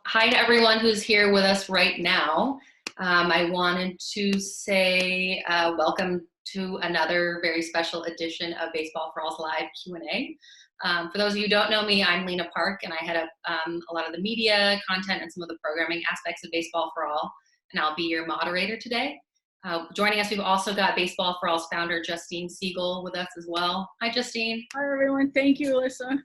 hi to everyone who's here with us right now. I wanted to say welcome to another very special edition of Baseball for All's Live Q&A. For those of you who don't know me, I'm Lena Park, and I head up a lot of the media, content, and some of the programming aspects of Baseball for All, and I'll be your moderator today. Joining us, we've also got Baseball for All's founder, Justine Siegal, with us as well. Hi, Justine. Hi, everyone. Thank you, Alyssa.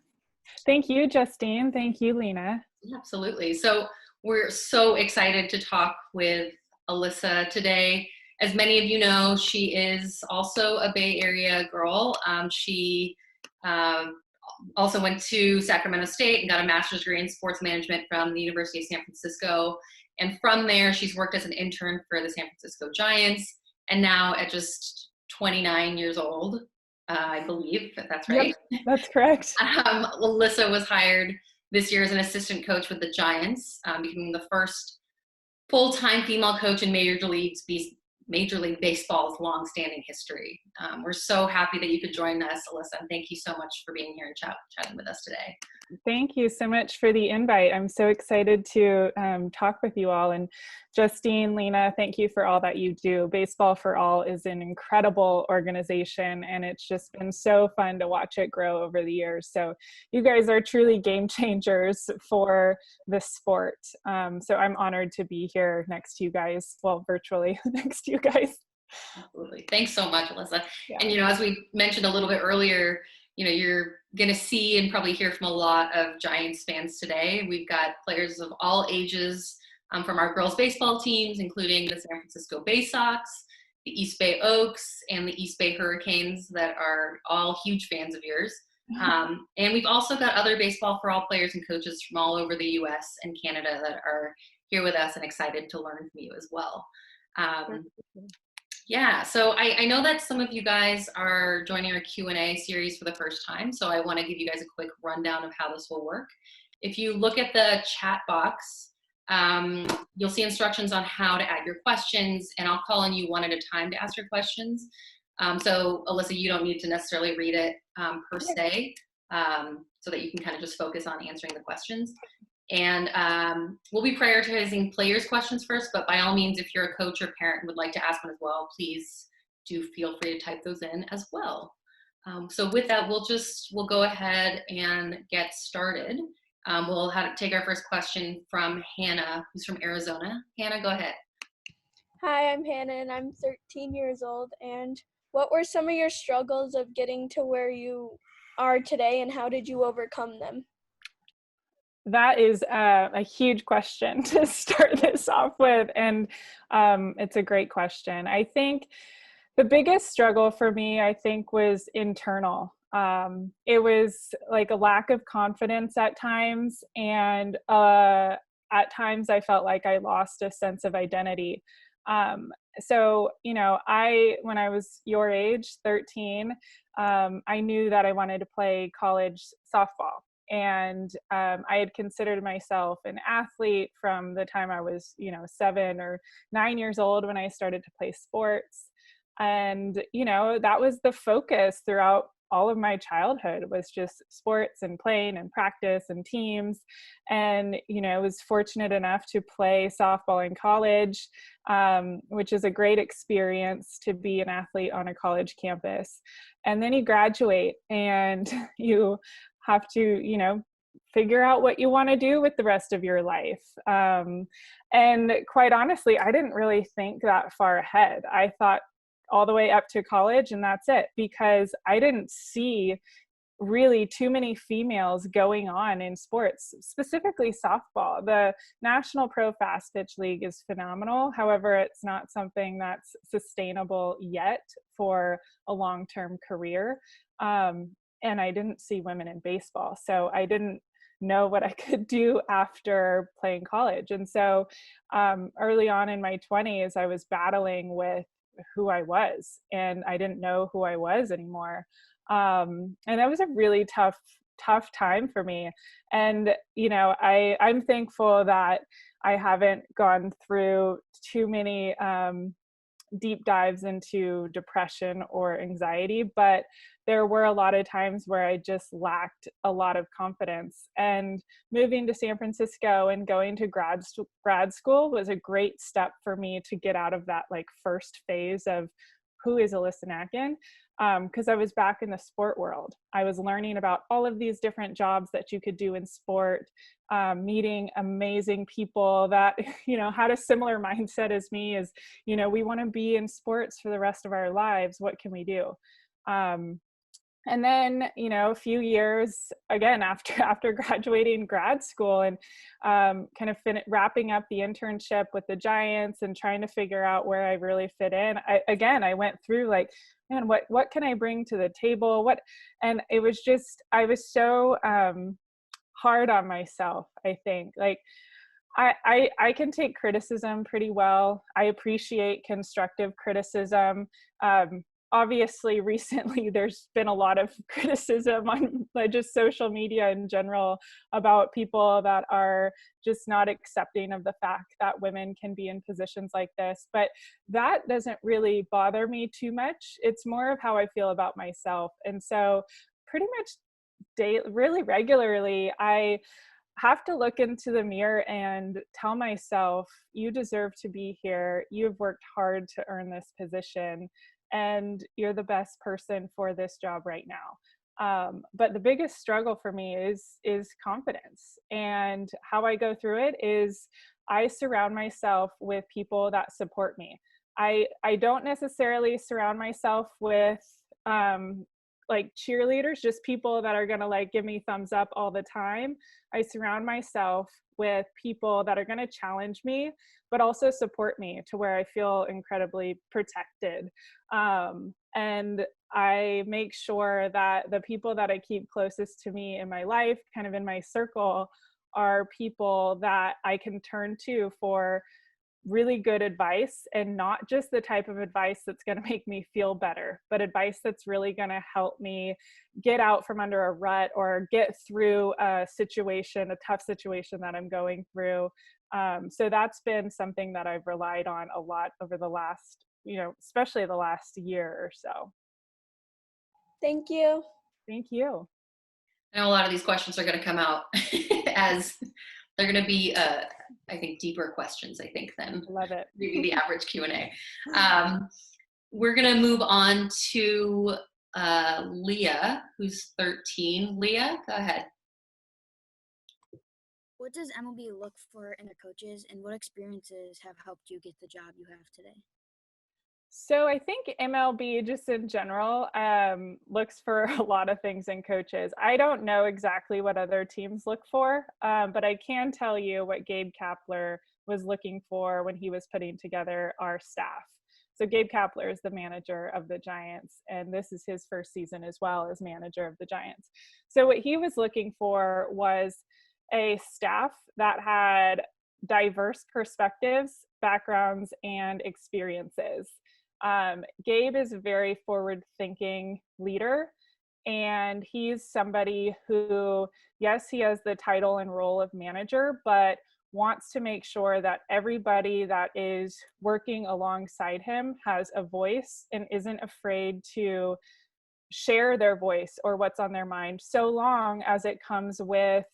Thank you, Justine. Thank you, Lena. Absolutely. So we're so excited to talk with Alyssa today. As many of you know, she is also a Bay Area girl. She also went to Sacramento State and got a master's degree in sports management from the University of San Francisco. And from there, she's worked as an intern for the San Francisco Giants. And now at just 29 years old, I believe that's right. Yep, that's correct. Alyssa was hired this year as an assistant coach with the Giants, becoming the first full-time female coach in Major League Baseball's long-standing history. We're so happy that you could join us, Alyssa, and thank you so much for being here and chatting with us today. Thank you so much for the invite. I'm so excited to talk with you all. And Justine, Lena, thank you for all that you do. Baseball for All is an incredible organization, and it's just been so fun to watch it grow over the years. So you guys are truly game changers for the sport. So I'm honored to be here next to you guys, well, virtually next to you guys. Absolutely. Thanks so much, Alyssa. Yeah. And, as we mentioned a little bit earlier, you're going to see and probably hear from a lot of Giants fans today. We've got players of all ages from our girls baseball teams, including the San Francisco Bay Sox, the East Bay Oaks, and the East Bay Hurricanes that are all huge fans of yours. And we've also got other Baseball for All players and coaches from all over the U.S. and Canada that are here with us and excited to learn from you as well. Yeah, so I know that some of you guys are joining our Q&A series for the first time, so I want to give you guys a quick rundown of how this will work. If you look at the chat box, you'll see instructions on how to add your questions, and I'll call on you one at a time to ask your questions. So Alyssa, you don't need to necessarily read it per se, so that you can kind of just focus on answering the questions. And we'll be prioritizing players' questions first, but by all means, if you're a coach or parent and would like to ask one as well, please do feel free to type those in as well. So with that, we'll go ahead and get started. We'll take our first question from Hannah, who's from Arizona. Hannah, go ahead. Hi, I'm Hannah, and I'm 13 years old. And what were some of your struggles of getting to where you are today, and how did you overcome them? That is a huge question to start this off with, and it's a great question. I think the biggest struggle for me, was internal. It was like a lack of confidence at times, and at times I felt like I lost a sense of identity. So, when I was your age, 13, I knew that I wanted to play college softball. And I had considered myself an athlete from the time I was, 7 or 9 years old when I started to play sports. And, that was the focus throughout all of my childhood, was just sports and playing and practice and teams. And, I was fortunate enough to play softball in college, which is a great experience to be an athlete on a college campus. And then you graduate and you have to, figure out what you want to do with the rest of your life. And quite honestly, I didn't really think that far ahead. I thought all the way up to college and that's it, because I didn't see really too many females going on in sports, specifically softball. The National Pro Fast Pitch League is phenomenal. However, it's not something that's sustainable yet for a long-term career. And I didn't see women in baseball. So I didn't know what I could do after playing college. And so early on in my 20s, I was battling with who I was, and I didn't know who I was anymore. And that was a really tough time for me. And, I'm thankful that I haven't gone through too many deep dives into depression or anxiety, but there were a lot of times where I just lacked a lot of confidence. And moving to San Francisco and going to grad school was a great step for me to get out of that like first phase of who is Alyssa Nakken, because I was back in the sport world. I was learning about all of these different jobs that you could do in sport, meeting amazing people that, you know, had a similar mindset as me as, you know, we want to be in sports for the rest of our lives. What can we do? And then, you know, a few years again after graduating grad school and kind of wrapping up the internship with the Giants and trying to figure out where I really fit in. I went through like, man, what can I bring to the table? And it was just, I was so hard on myself, I think. Like, I can take criticism pretty well. I appreciate constructive criticism. Obviously, recently, there's been a lot of criticism on like, just social media in general about people that are just not accepting of the fact that women can be in positions like this. But that doesn't really bother me too much. It's more of how I feel about myself. And so pretty much really regularly, I have to look into the mirror and tell myself, you deserve to be here. You've worked hard to earn this position, and you're the best person for this job right now. But the biggest struggle for me is confidence. And how I go through it is I surround myself with people that support me. I don't necessarily surround myself with like cheerleaders, just people that are gonna like give me thumbs up all the time. I surround myself with people that are gonna challenge me, but also support me to where I feel incredibly protected. And I make sure that the people that I keep closest to me in my life, kind of in my circle, are people that I can turn to for really good advice, and not just the type of advice that's going to make me feel better, but advice that's really going to help me get out from under a rut or get through a tough situation that I'm going through. So that's been something that I've relied on a lot over the last, you know, especially the last year or so. Thank you. Thank you. I know a lot of these questions are going to come out as they're going to be, I think, deeper questions, I think, than Love it. maybe the average Q&A. We're going to move on to Leah, who's 13. Leah, go ahead. What does MLB look for in their coaches, and what experiences have helped you get the job you have today? So I think MLB just in general looks for a lot of things in coaches. I don't know exactly what other teams look for, but I can tell you what Gabe Kapler was looking for when he was putting together our staff. So Gabe Kapler is the manager of the Giants, and this is his first season as well as manager of the Giants. So what he was looking for was a staff that had diverse perspectives, backgrounds, and experiences. Gabe is a very forward-thinking leader, and he's somebody who, yes, he has the title and role of manager, but wants to make sure that everybody that is working alongside him has a voice and isn't afraid to share their voice or what's on their mind, so long as it comes with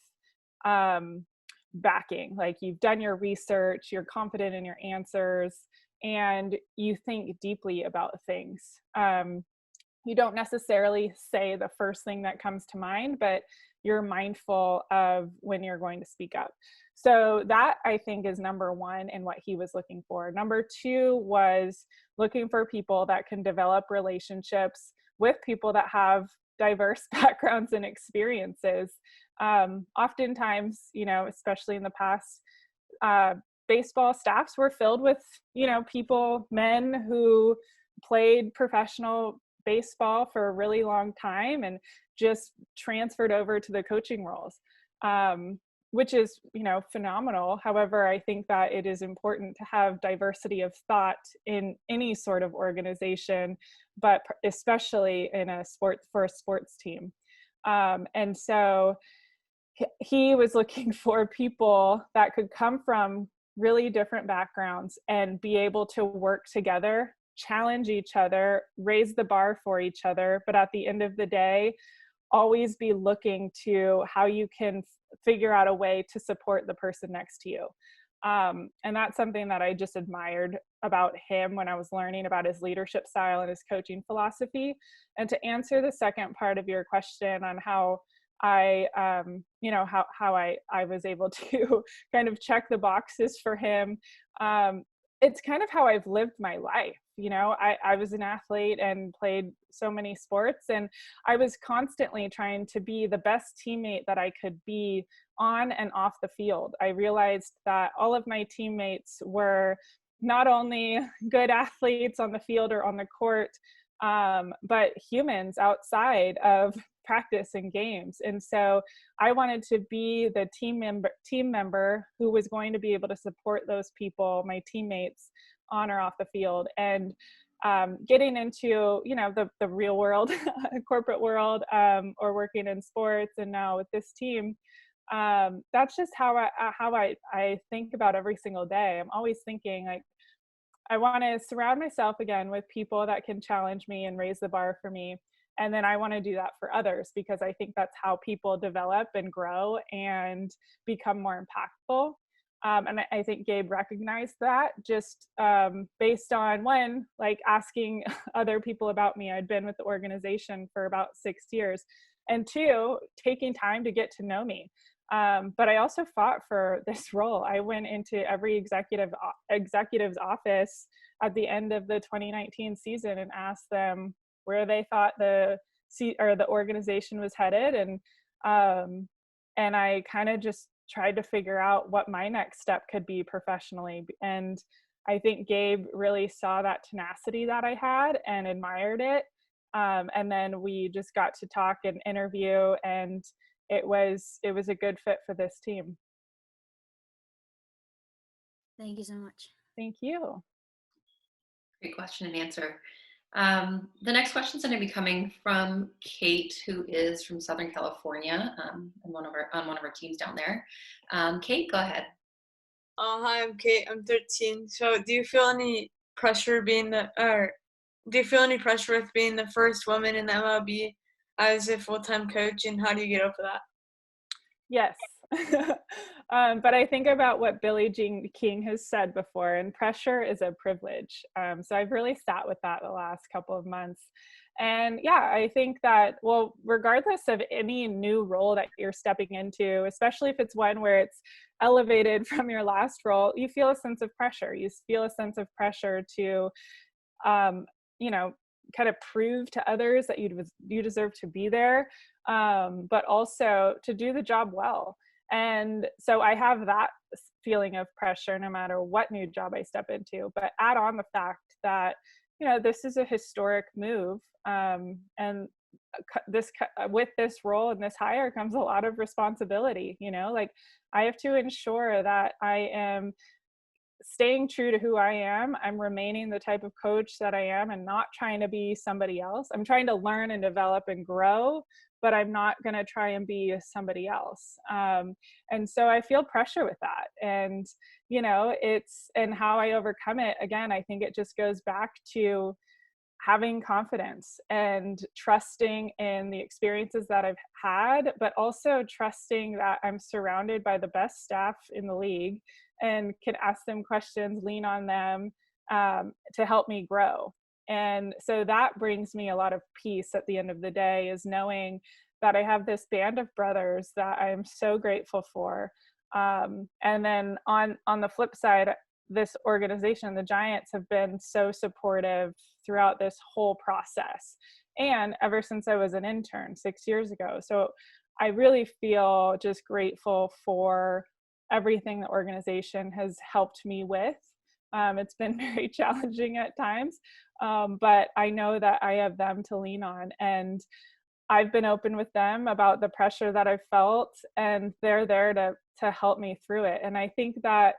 backing. Like, you've done your research, you're confident in your answers, and you think deeply about things. You don't necessarily say the first thing that comes to mind, but you're mindful of when you're going to speak up. So that, I think, is number one in what he was looking for. Number two was looking for people that can develop relationships with people that have diverse backgrounds and experiences. Oftentimes, you know, especially in the past, baseball staffs were filled with, you know, men who played professional baseball for a really long time and just transferred over to the coaching roles, which is, you know, phenomenal. However, I think that it is important to have diversity of thought in any sort of organization, but especially in for a sports team. And so he was looking for people that could come from really different backgrounds and be able to work together challenge each other, raise the bar for each other, but at the end of the day, always be looking to how you can figure out a way to support the person next to you. And that's something that I just admired about him when I was learning about his leadership style and his coaching philosophy. And to answer the second part of your question on how I, how I was able to kind of check the boxes for him, it's kind of how I've lived my life. I was an athlete and played so many sports, and I was constantly trying to be the best teammate that I could be on and off the field. I realized that all of my teammates were not only good athletes on the field or on the court, but humans outside of practice and games. And so I wanted to be the team member who was going to be able to support those people, my teammates, on or off the field. And getting into the real world, corporate world, or working in sports, and now with this team, that's just how I think about every single day. I'm always thinking, like, I want to surround myself again with people that can challenge me and raise the bar for me. And then I want to do that for others, because I think that's how people develop and grow and become more impactful. And I think Gabe recognized that just based on, one, like asking other people about me. I'd been with the organization for about 6 years. And two, taking time to get to know me. But I also fought for this role. I went into every executive's office at the end of the 2019 season and asked them where they thought the organization was headed, and I kind of just tried to figure out what my next step could be professionally. And I think Gabe really saw that tenacity that I had and admired it. And then we just got to talk and interview, and it was a good fit for this team. Thank you so much. Thank you. Great question and answer. The next question is going to be coming from Kate, who is from Southern California, on one of our teams down there. Kate, go ahead. Hi, I'm Kate. I'm 13. So, do you feel any pressure with being the first woman in the MLB as a full-time coach, and how do you get over that? Yes. But I think about what Billie Jean King has said before, and pressure is a privilege. So I've really sat with that the last couple of months. And yeah, I think that, well, regardless of any new role that you're stepping into, especially if it's one where it's elevated from your last role, you feel a sense of pressure. You feel a sense of pressure to, kind of prove to others that you deserve to be there, but also to do the job well. And so I have that feeling of pressure no matter what new job I step into. But add on the fact that, this is a historic move, and with this role and this hire comes a lot of responsibility. Like, I have to ensure that I am staying true to who I am. I'm remaining the type of coach that I am and not trying to be somebody else. I'm trying to learn and develop and grow, but I'm not going to try and be somebody else. And so I feel pressure with that. And, and how I overcome it, again, I think it just goes back to having confidence and trusting in the experiences that I've had, but also trusting that I'm surrounded by the best staff in the league and can ask them questions, lean on them to help me grow. And so that brings me a lot of peace at the end of the day, is knowing that I have this band of brothers that I'm so grateful for. And then on the flip side, this organization, the Giants, have been so supportive throughout this whole process, and ever since I was an intern 6 years ago. So I really feel just grateful for everything the organization has helped me with. It's been very challenging at times, but I know that I have them to lean on, and I've been open with them about the pressure that I've felt, and they're there to help me through it. And I think that,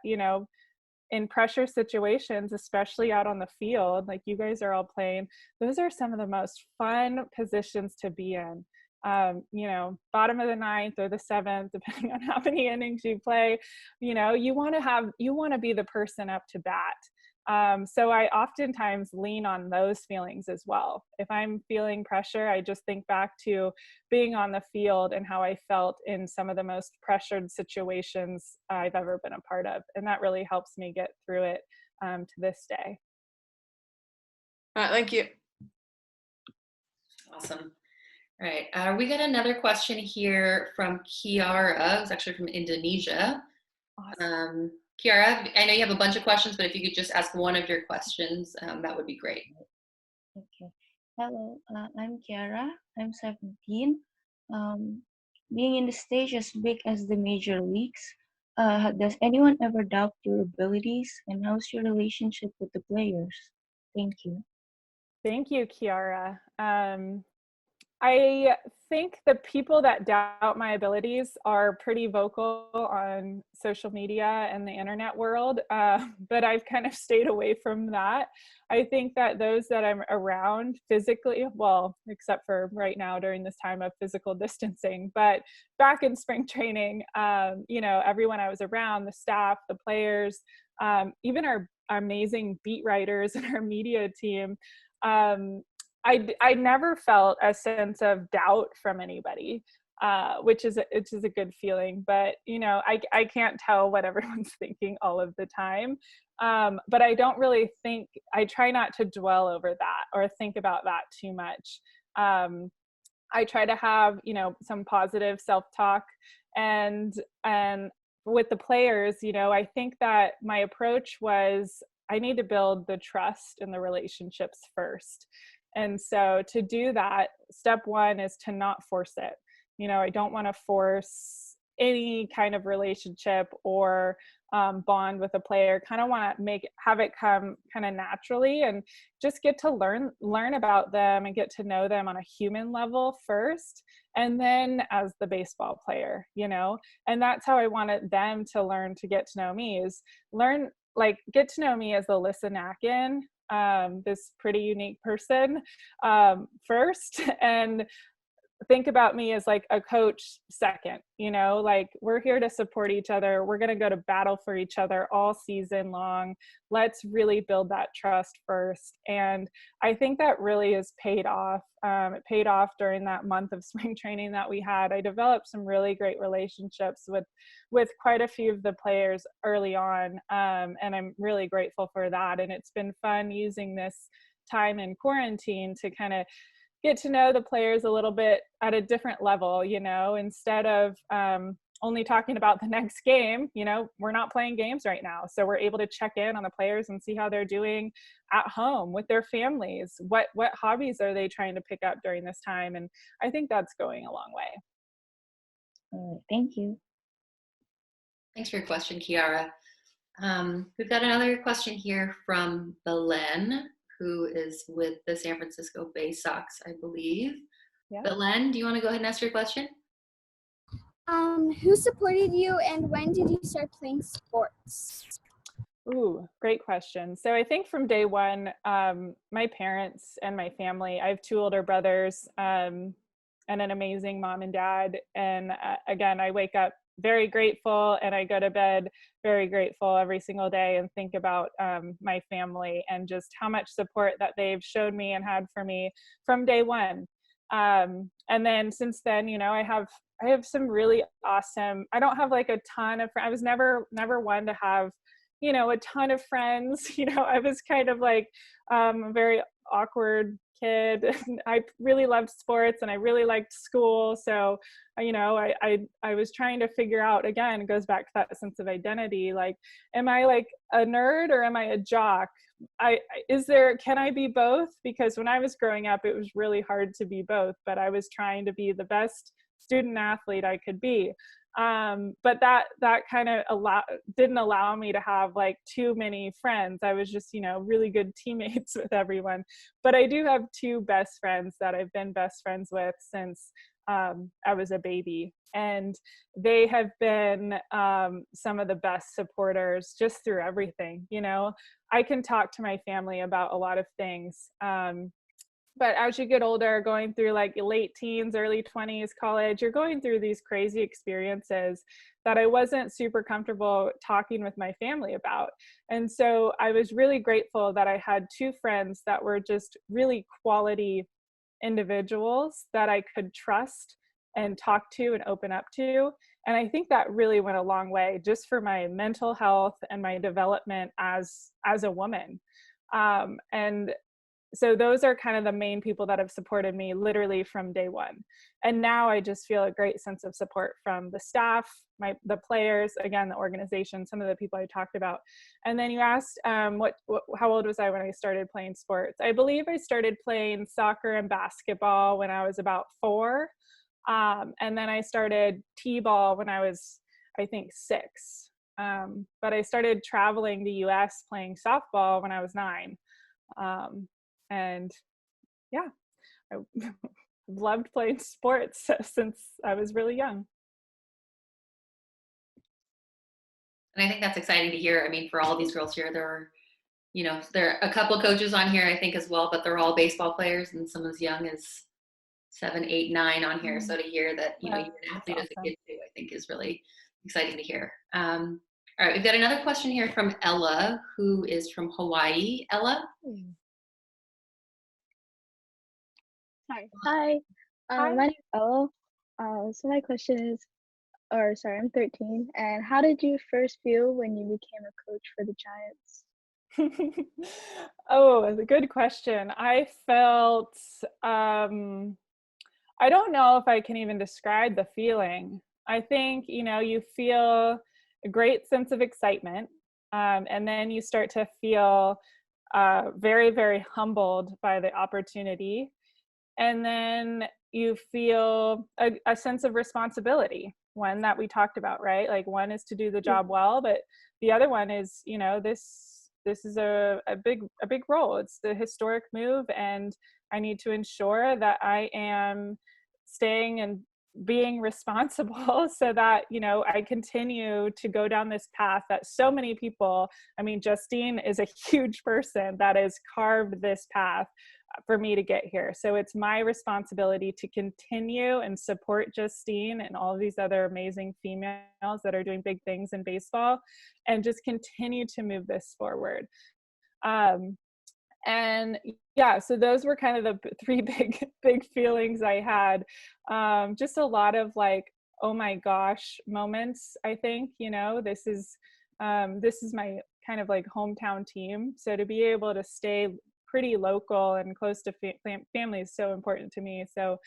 in pressure situations, especially out on the field, like you guys are all playing, those are some of the most fun positions to be in. Bottom of the ninth or the seventh, depending on how many innings you play, you want to be the person up to bat. So I oftentimes lean on those feelings as well. If I'm feeling pressure, I just think back to being on the field and how I felt in some of the most pressured situations I've ever been a part of. And that really helps me get through it to this day. All right, thank you. Awesome. All right. We got another question here from Kiara. It's actually from Indonesia. Awesome. Kiara, I know you have a bunch of questions, but if you could just ask one of your questions, that would be great. Okay. Hello, I'm Kiara. I'm 17. Being in the stage as big as the major leagues, does anyone ever doubt your abilities? And how's your relationship with the players? Thank you. Thank you, Kiara. I think the people that doubt my abilities are pretty vocal on social media and the internet world, but I've kind of stayed away from that. I think that those that I'm around physically, well, except for right now during this time of physical distancing, but back in spring training, everyone I was around, the staff, the players, even our amazing beat writers and our media team, I never felt a sense of doubt from anybody, which is a good feeling. But I can't tell what everyone's thinking all of the time. But I don't really think, I try not to dwell over that or think about that too much. I try to have some positive self-talk, and with the players, I think that my approach was I need to build the trust and the relationships first. And so to do that, step one is to not force it. I don't want to force any kind of relationship or bond with a player. Kind of want to have it come kind of naturally and just get to learn about them and get to know them on a human level first, and then as the baseball player, and that's how I wanted them to learn to get to know me, is get to know me as Alyssa Nakken, this pretty unique person first, and think about me as like a coach second. We're here to support each other. We're going to go to battle for each other all season long. Let's really build that trust first. And I think that really has paid off. It paid off during that month of spring training that we had. I developed some really great relationships with quite a few of the players early on. And I'm really grateful for that. And it's been fun using this time in quarantine to kind of get to know the players a little bit at a different level, instead of only talking about the next game. We're not playing games right now. So we're able to check in on the players and see how they're doing at home with their families. What hobbies are they trying to pick up during this time? And I think that's going a long way. Thank you. Thanks for your question, Kiara. We've got another question here from Belen, who is with the San Francisco Bay Sox, I believe. Yeah. Belen, do you want to go ahead and ask your question? Who supported you, and when did you start playing sports? Ooh, great question. So I think from day one, my parents and my family, I have two older brothers and an amazing mom and dad. And again, I wake up very grateful and I go to bed very grateful every single day, and think about my family and just how much support that they've showed me and had for me from day one. And then since then, I have some really awesome, I don't have like a ton of friends. I was never one to have, a ton of friends. I was kind of like a very awkward kid. I really loved sports and I really liked school. So, I was trying to figure out, again, it goes back to that sense of identity. Like, am I like a nerd or am I a jock? Can I be both? Because when I was growing up, it was really hard to be both, but I was trying to be the best student athlete I could be. But that kind of didn't allow me to have like too many friends. I was just, really good teammates with everyone. But I do have two best friends that I've been best friends with since I was a baby. And they have been some of the best supporters just through everything. I can talk to my family about a lot of things. But but as you get older, going through like late teens, early 20s, college, you're going through these crazy experiences that I wasn't super comfortable talking with my family about. And so I was really grateful that I had two friends that were just really quality individuals that I could trust and talk to and open up to. And I think that really went a long way just for my mental health and my development as a woman. And so those are kind of the main people that have supported me literally from day one. And now I just feel a great sense of support from the staff, the players, again, the organization, some of the people I talked about. And then you asked how old was I when I started playing sports? I believe I started playing soccer and basketball when I was about 4. And then I started t-ball when I was, I think, 6. But I started traveling the US playing softball when I was 9. And yeah, I loved playing sports since I was really young. And I think that's exciting to hear. I mean, for all these girls here, there are a couple coaches on here, I think, as well, but they're all baseball players, and some as young as 7, 8, 9 on here. So to hear that, you're an athlete as a kid too, I think is really exciting to hear. All right, we've got another question here from Ella, who is from Hawaii. Ella? Hi. My name is Ella. So my question is, I'm 13. And how did you first feel when you became a coach for the Giants? Oh, that's a good question. I felt, I don't know if I can even describe the feeling. I think, you feel a great sense of excitement. And then you start to feel very, very humbled by the opportunity. And then you feel a sense of responsibility, one that we talked about, right? Like one is to do the job well, but the other one is, this is a big role. It's the historic move, and I need to ensure that I am staying and being responsible so that, I continue to go down this path that so many people, I mean, Justine is a huge person that has carved this path for me to get here. So it's my responsibility to continue and support Justine and all these other amazing females that are doing big things in baseball, and just continue to move this forward. And yeah, so those were kind of the 3 big feelings I had. Just a lot of like, oh my gosh moments. I think, this is my kind of like hometown team. So to be able to stay pretty local and close to family is so important to me. So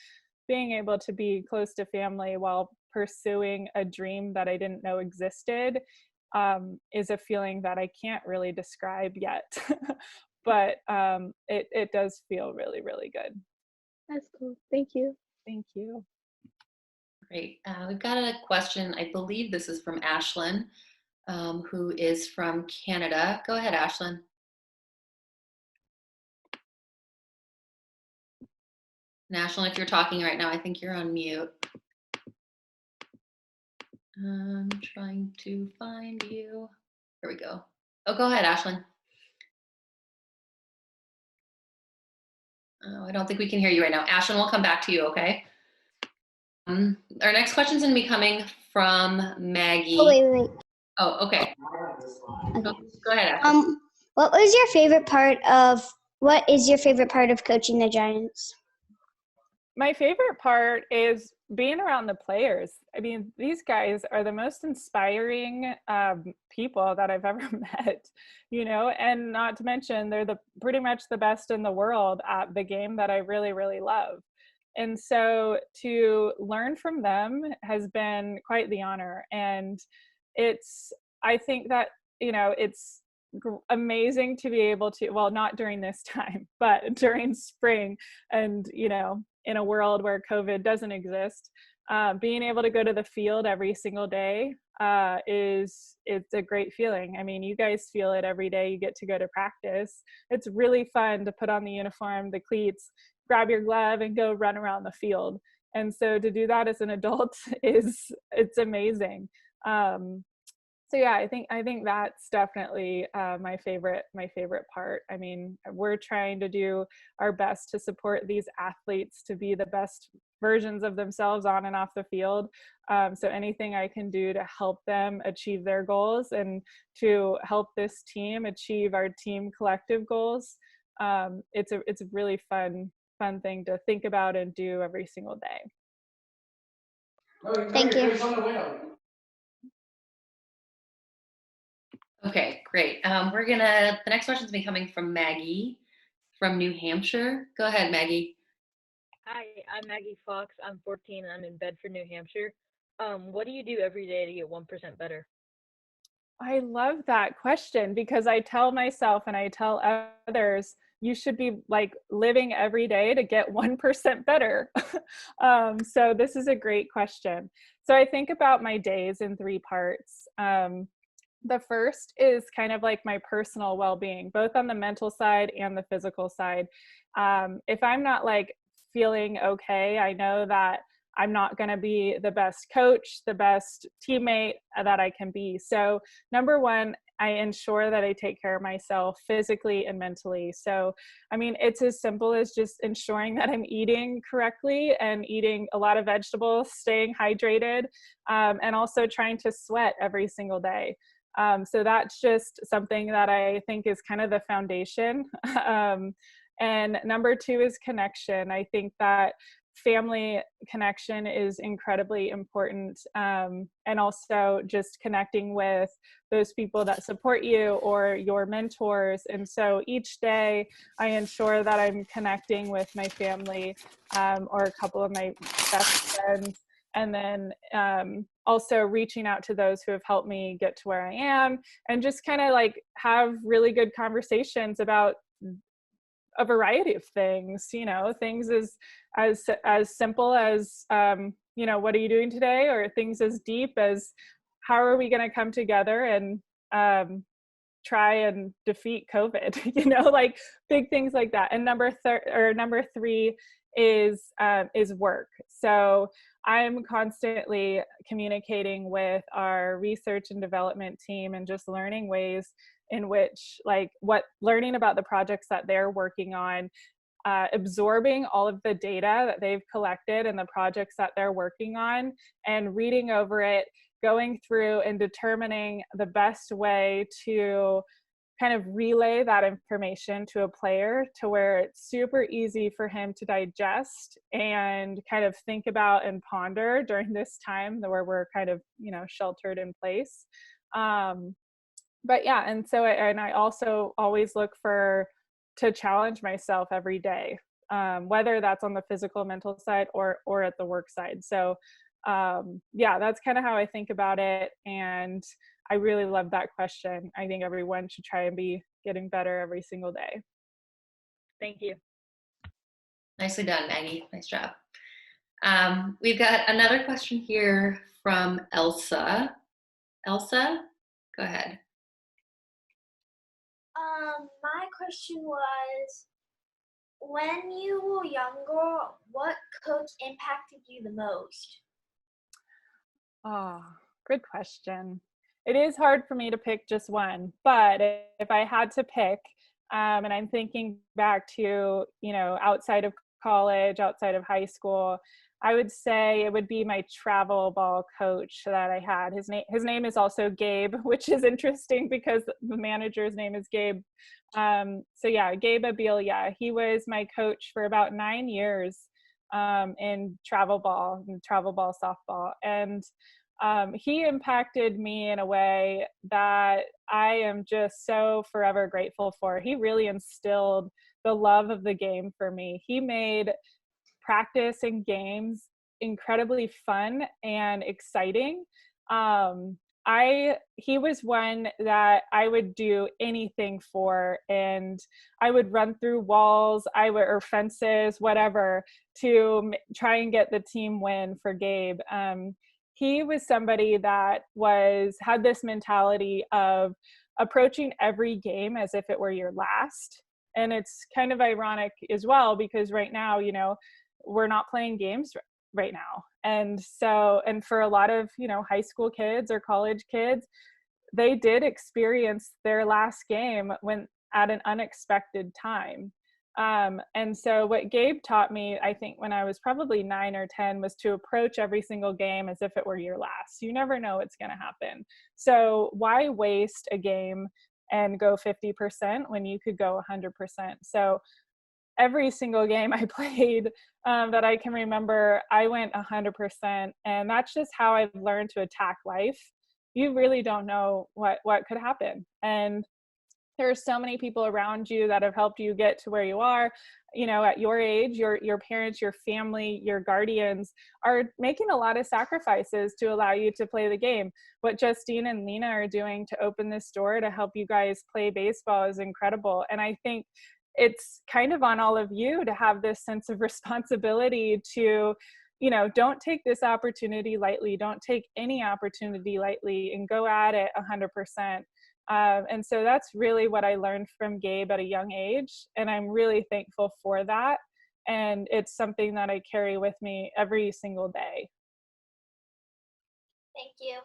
being able to be close to family while pursuing a dream that I didn't know existed is a feeling that I can't really describe yet. But it does feel really, really good. That's cool. Thank you. Thank you. Great. We've got a question. I believe this is from Ashlyn, who is from Canada. Go ahead, Ashlyn. Ashlyn, if you're talking right now, I think you're on mute. I'm trying to find you. Here we go. Oh, go ahead, Ashlyn. Oh, I don't think we can hear you right now. Ashlyn, we'll come back to you, okay? Our next question's going to be coming from Maggie. Oh, wait. Oh, okay. Go ahead, Ashlyn. What is your favorite part of coaching the Giants? My favorite part is being around the players. I mean, these guys are the most inspiring people that I've ever met, and not to mention they're pretty much the best in the world at the game that I really, really love. And so to learn from them has been quite the honor. And I think that, it's amazing to be able to, well, not during this time, but during spring and, in a world where COVID doesn't exist, being able to go to the field every single day it's a great feeling. I mean, you guys feel it every day you get to go to practice. It's really fun to put on the uniform, the cleats, grab your glove and go run around the field. And so to do that as an adult it's amazing. So So yeah, I think that's definitely my favorite part. I mean, we're trying to do our best to support these athletes to be the best versions of themselves on and off the field. So anything I can do to help them achieve their goals and to help this team achieve our team collective goals, it's a really fun thing to think about and do every single day. Thank you. Okay, great. The next question's been coming from Maggie from New Hampshire. Go ahead, Maggie. Hi, I'm Maggie Fox. I'm 14 and I'm in Bedford, New Hampshire. What do you do every day to get 1% better? I love that question because I tell myself and I tell others, you should be like living every day to get 1% better. So this is a great question. So I think about my days in 3 parts. The first is kind of like my personal well-being, both on the mental side and the physical side. If I'm not like feeling okay, I know that I'm not going to be the best coach, the best teammate that I can be. So number one, I ensure that I take care of myself physically and mentally. So, I mean, it's as simple as just ensuring that I'm eating correctly and eating a lot of vegetables, staying hydrated, and also trying to sweat every single day. So that's just something that I think is kind of the foundation. And number 2 is connection. I think that family connection is incredibly important, and also just connecting with those people that support you or your mentors. And so each day I ensure that I'm connecting with my family, or a couple of my best friends, and then also reaching out to those who have helped me get to where I am, and just kind of like have really good conversations about a variety of things, you know, things as simple as, you know, what are you doing today? Or things as deep as how are we going to come together and try and defeat COVID, you know, like big things like that. And number 3 is work. So I'm constantly communicating with our research and development team and just learning ways in which, like, learning about the projects that they're working on, absorbing all of the data that they've collected and the projects that they're working on, and reading over it, going through and determining the best way to kind of relay that information to a player to where it's super easy for him to digest and kind of think about and ponder during this time where we're kind of, you know, sheltered in place. But yeah, and so I also always look to challenge myself every day, whether that's on the physical, mental side or at the work side. So yeah, that's kind of how I think about it. And I really love that question. I think everyone should try and be getting better every single day. Thank you. Nicely done, Maggie. Nice job. We've got another question here from Elsa. Elsa, go ahead. My question was, when you were younger, what coach impacted you the most? Oh, good question. It is hard for me to pick just one, but if I had to pick, and I'm thinking back to, you know, outside of college, outside of high school, I would say it would be my travel ball coach that I had. His name is also Gabe, which is interesting because the manager's name is Gabe. So yeah, Gabe Abelia. He was my coach for about 9 years in travel ball softball, and he impacted me in a way that I am just so forever grateful for. He really instilled the love of the game for me. He made practice and games incredibly fun and exciting. He was one that I would do anything for, and I would run through walls, or fences, whatever, to try and get the team win for Gabe. He was somebody that had this mentality of approaching every game as if it were your last. And it's kind of ironic as well, because right now, you know, we're not playing games right now. And so, and for a lot of, you know, high school kids or college kids, they did experience their last game when at an unexpected time. And so what Gabe taught me, I think when I was probably 9 or 10, was to approach every single game as if it were your last. You never know what's going to happen. So why waste a game and go 50% when you could go 100%? So every single game I played that I can remember, I went 100%. And that's just how I've learned to attack life. You really don't know what could happen. And there are so many people around you that have helped you get to where you are. You know, at your age, your parents, your family, your guardians are making a lot of sacrifices to allow you to play the game. What Justine and Lena are doing to open this door to help you guys play baseball is incredible. And I think it's kind of on all of you to have this sense of responsibility to, you know, don't take this opportunity lightly. Don't take any opportunity lightly and go at it 100%. And so that's really what I learned from Gabe at a young age. And I'm really thankful for that. And it's something that I carry with me every single day. Thank you.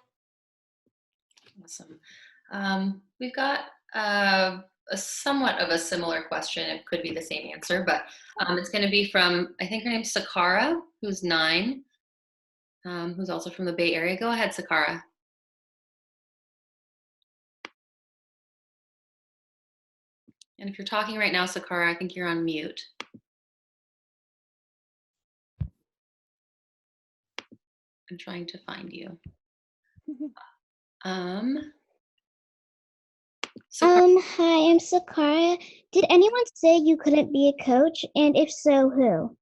Awesome. We've got a somewhat of a similar question. It could be the same answer, but it's going to be from, I think her name's Sakara, who's 9, who's also from the Bay Area. Go ahead, Sakara. And if you're talking right now, Sakara, I think you're on mute. I'm trying to find you. Hi, I'm Sakara. Did anyone say you couldn't be a coach? And if so, who?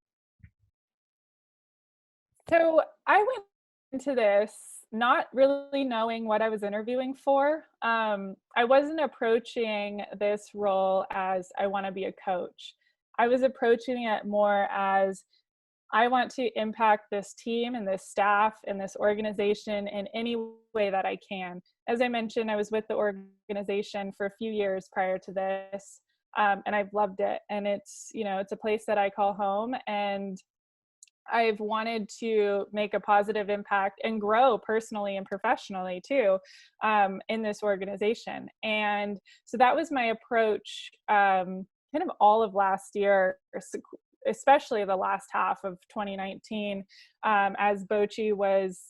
So I went into this not really knowing what I was interviewing for. I wasn't approaching this role as I want to be a coach. I was approaching it more as I want to impact this team and this staff and this organization in any way that I can. As I mentioned, I was with the organization for a few years prior to this, and I've loved it. And it's, you know, it's a place that I call home, and I've wanted to make a positive impact and grow personally and professionally too, in this organization. And so that was my approach, kind of all of last year, especially the last half of 2019, as Bochy was,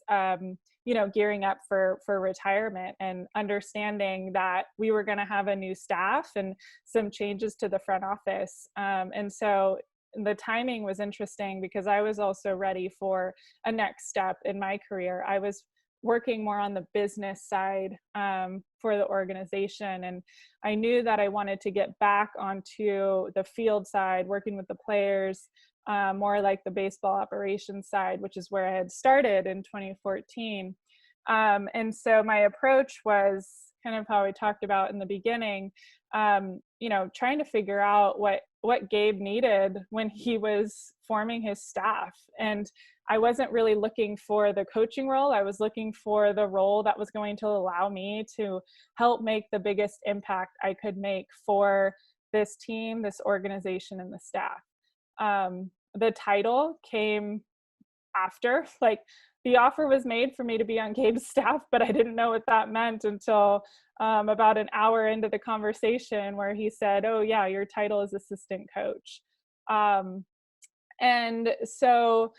you know, gearing up for retirement, and understanding that we were going to have a new staff and some changes to the front office. And so the timing was interesting because I was also ready for a next step in my career. I was working more on the business side for the organization, and I knew that I wanted to get back onto the field side, working with the players, more like the baseball operations side, which is where I had started in 2014. And so my approach was kind of how I talked about in the beginning, you know, trying to figure out what Gabe needed when he was forming his staff. And I wasn't really looking for the coaching role. I was looking for the role that was going to allow me to help make the biggest impact I could make for this team, this organization, and the staff. The title came after, like, the offer was made for me to be on Gabe's staff, but I didn't know what that meant until about an hour into the conversation, where he said, "Oh yeah, your title is assistant coach." And so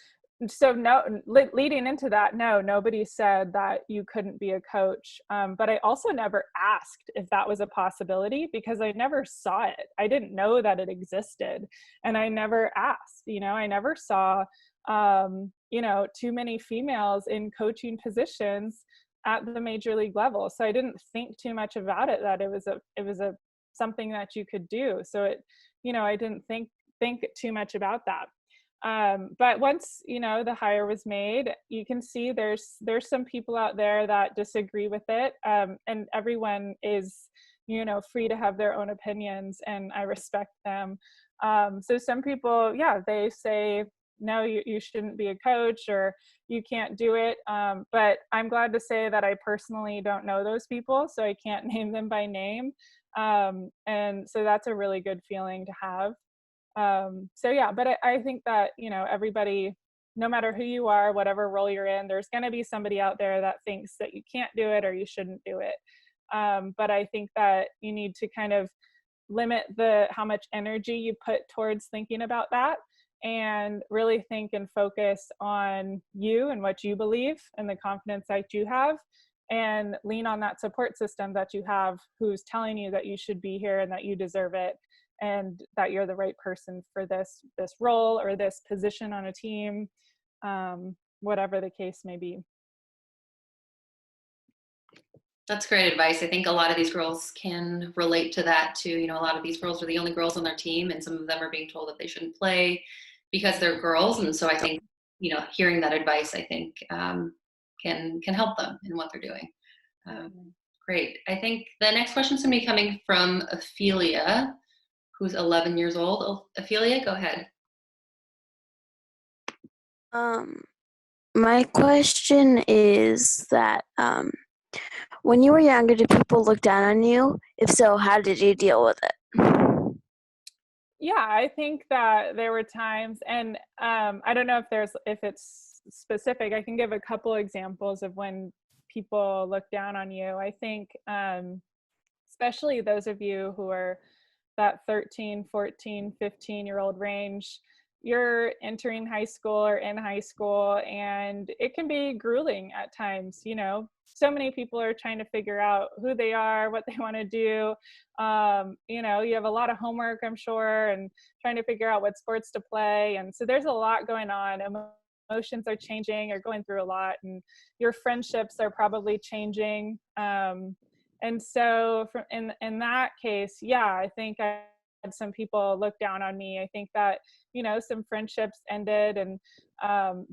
no, leading into that, no, nobody said that you couldn't be a coach. But I also never asked if that was a possibility, because I never saw it. I didn't know that it existed, and I never asked. You know, I never saw you know, too many females in coaching positions at the major league level. So I didn't think too much about it, that it was a something that you could do. So it, you know, I didn't think too much about that. But once, you know, the hire was made, you can see there's some people out there that disagree with it. And everyone is, you know, free to have their own opinions, and I respect them. So some people, yeah, they say, no, you shouldn't be a coach, or you can't do it. But I'm glad to say that I personally don't know those people, so I can't name them by name. And so that's a really good feeling to have. So yeah, but I think that, you know, everybody, no matter who you are, whatever role you're in, there's going to be somebody out there that thinks that you can't do it or you shouldn't do it. But I think that you need to kind of limit how much energy you put towards thinking about that, and really think and focus on you and what you believe and the confidence that you have, and lean on that support system that you have, who's telling you that you should be here and that you deserve it and that you're the right person for this role or this position on a team, whatever the case may be. That's great advice. I think a lot of these girls can relate to that too. You know, a lot of these girls are the only girls on their team, and some of them are being told that they shouldn't play because they're girls. And so I think, you know, hearing that advice, I think can help them in what they're doing. Great. I think the next question is going to be coming from Ophelia, who's 11 years old. Ophelia, go ahead. My question is that when you were younger, did people look down on you? If so, how did you deal with it? Yeah, I think that there were times, and I don't know if it's specific. I can give a couple examples of when people look down on you. I think especially those of you who are that 13, 14, 15-year-old range, you're entering high school or in high school, and it can be grueling at times. You know, so many people are trying to figure out who they are, what they want to do. You know, you have a lot of homework, I'm sure, and trying to figure out what sports to play. And so there's a lot going on. Emotions are changing, you're going through a lot, and your friendships are probably changing. And so in that case, yeah, I think I had some people look down on me. I think that, you know, some friendships ended, and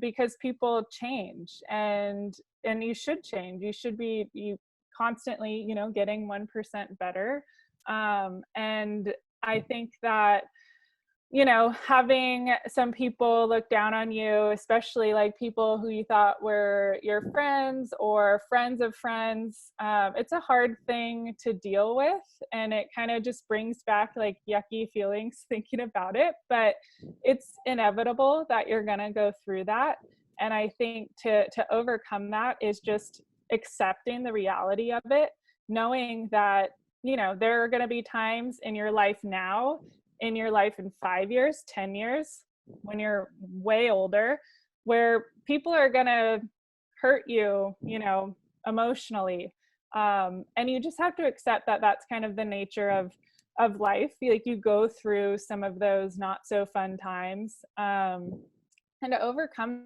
because people change, and you should change. You should be constantly, you know, getting 1% better. And I think that, you know, having some people look down on you, especially like people who you thought were your friends or friends of friends, it's a hard thing to deal with. And it kind of just brings back like yucky feelings thinking about it, but it's inevitable that you're going to go through that. And I think to overcome that is just accepting the reality of it, knowing that, you know, there are going to be times in your life now, in your life in 5 years, 10 years, when you're way older, where people are going to hurt you, you know, emotionally. And you just have to accept that that's kind of the nature of life. Like, you go through some of those not so fun times. And to overcome